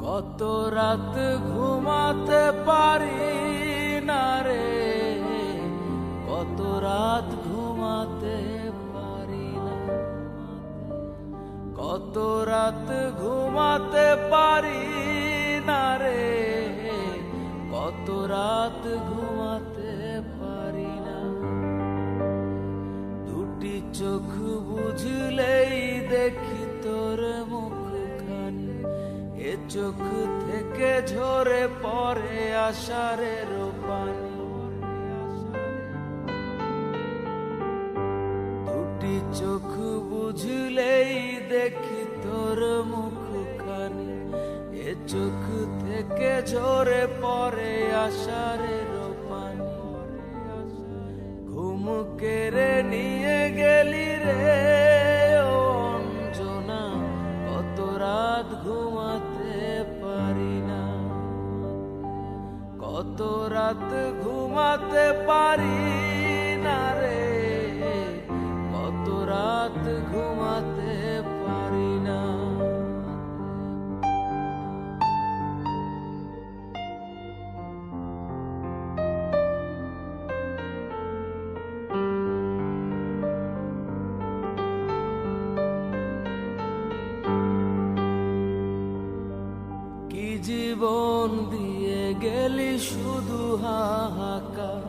কত রাত ঘুমাতে পারি না রে, কত রাত ঘুমাতে পারি না, কত রাত ঘুমাতে পারি না রে, কত রাত ঘুমাতে পারি না। দুটি চোখ বুঝলেই দেখি তোর মুখখানি, এ চোখ থেকে ঝরে পড়ে আষাঢ়ের পানি। দুটি চোখ বুঝলেই দেখি তোর মুখখানি, এ চোখ থেকে ঝরে পড়ে আষাঢ়ের পানি। ঘুম কেড়ে নিয়ে গেলি রে ও অঞ্জনা, কত রাত ঘুমাতে পারি না, কত রাত ঘুমাতে পারি না রে, কত রাত ঘুমাতে পারি না। কি জীবন দিয়ে গেলি শুধু হাহাকার,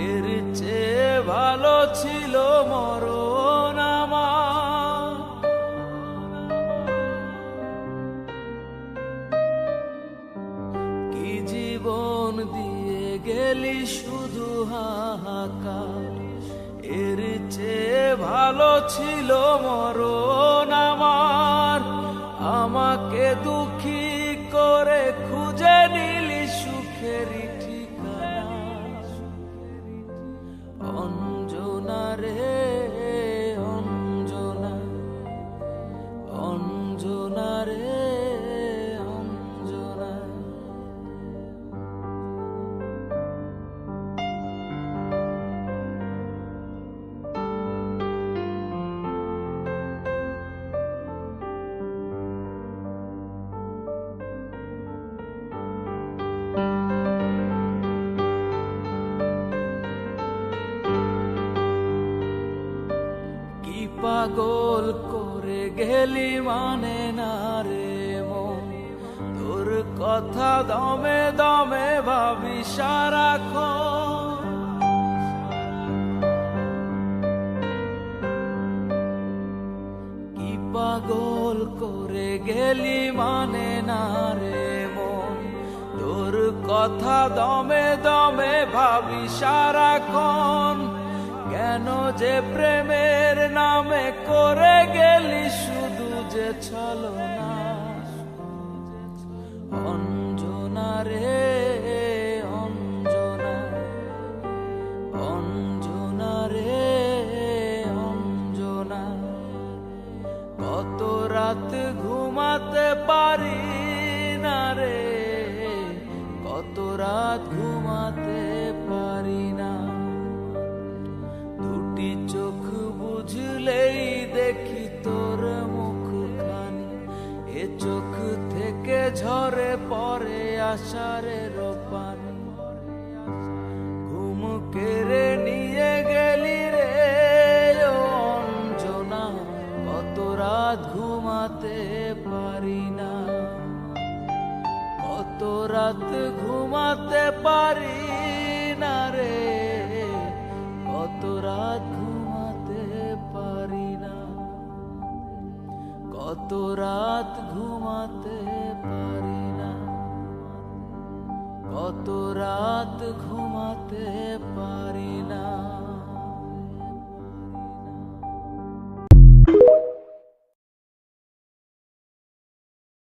এর চেয়ে ভালো ছিল মরণ আমার। কি জীবন দিয়ে গেলি শুধু হাহাকার, এর চেয়ে ভালো ছিল মরণ আমার। আমাকে দুঃখী করে খুঁজে নিলি সুখের ঠিকানা, অঞ্জনা রে অঞ্জনা, অঞ্জনা রে অঞ্জনা। পাগল করে গেলি মানে না রে মন, তোর কথা দমে দমে ভাবি সারাক্ষণ। কি পাগল করে গেলি মানে না রে মন, তোর কথা দমে দমে ভাবি সারাক্ষণ। কেন যে প্রেমের নামে করে গেলি শুধু যে ছলনা, অঞ্জনা রে অঞ্জনা, অঞ্জনা রে অঞ্জনা। কত রাত ঘুমাতে পারি না রে, কত রাত ঘুমাতে পারি না। দুটি চোখ বুঝলেই দেখি তোর মুখখানি, এ চোখ থেকে ঝরে পড়ে আষাঢ়ের পানি। ঘুম কেড়ে নিয়ে গেলি রে ও অঞ্জনা, কত রাত ঘুমাতে পারি না, কত রাত ঘুমাতে পারি না রে, কত রাত ঘুমাতে পারি না, কত রাত ঘুমাতে পারি না, কত রাত ঘুমাতে পারি না।